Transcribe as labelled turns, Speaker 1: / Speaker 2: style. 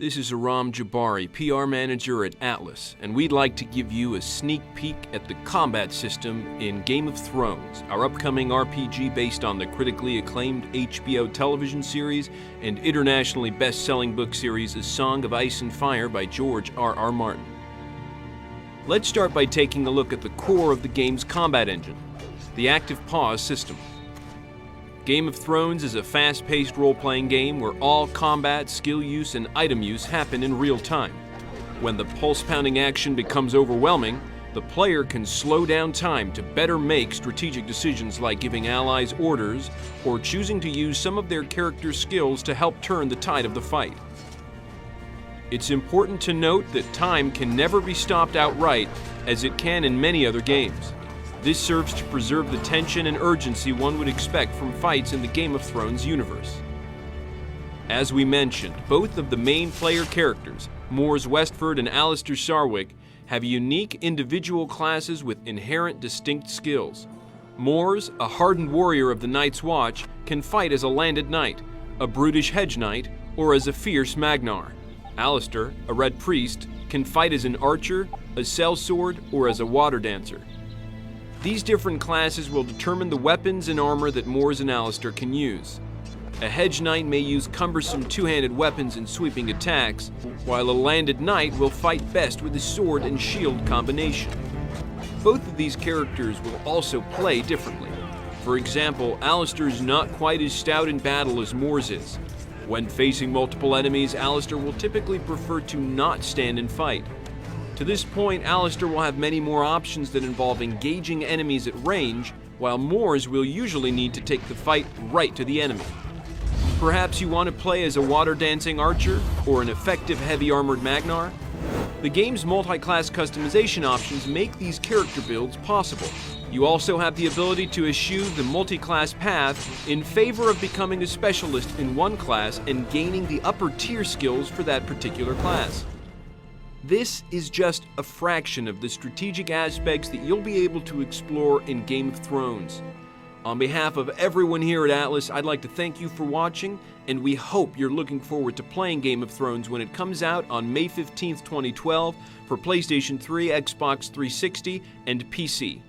Speaker 1: This is Aram Jabari, PR Manager at Atlus, and we'd like to give you a sneak peek at the combat system in Game of Thrones, our upcoming RPG based on the critically acclaimed HBO television series and internationally best-selling book series A Song of Ice and Fire by George R.R. Martin. Let's start by taking a look at the core of the game's combat engine, the active pause system. Game of Thrones is a fast-paced role-playing game where all combat, skill use, and item use happen in real time. When the pulse-pounding action becomes overwhelming, the player can slow down time to better make strategic decisions like giving allies orders or choosing to use some of their character's skills to help turn the tide of the fight. It's important to note that time can never be stopped outright, as it can in many other games. This serves to preserve the tension and urgency one would expect from fights in the Game of Thrones universe. As we mentioned, both of the main player characters, Mors Westford and Alistair Sarwyck, have unique individual classes with inherent distinct skills. Mors, a hardened warrior of the Night's Watch, can fight as a landed knight, a brutish hedge knight, or as a fierce Magnar. Alistair, a red priest, can fight as an archer, a sellsword, or as a water dancer. These different classes will determine the weapons and armor that Mors and Alistair can use. A hedge knight may use cumbersome two-handed weapons and sweeping attacks, while a landed knight will fight best with a sword and shield combination. Both of these characters will also play differently. For example, Alistair is not quite as stout in battle as Mors is. When facing multiple enemies, Alistair will typically prefer to not stand and fight. To this point, Alistair will have many more options that involve engaging enemies at range, while Mors will usually need to take the fight right to the enemy. Perhaps you want to play as a water-dancing archer or an effective heavy-armored Magnar? The game's multi-class customization options make these character builds possible. You also have the ability to eschew the multi-class path in favor of becoming a specialist in one class and gaining the upper-tier skills for that particular class. This is just a fraction of the strategic aspects that you'll be able to explore in Game of Thrones. On behalf of everyone here at Atlus, I'd like to thank you for watching, and we hope you're looking forward to playing Game of Thrones when it comes out on May 15th, 2012 for PlayStation 3, Xbox 360, and PC.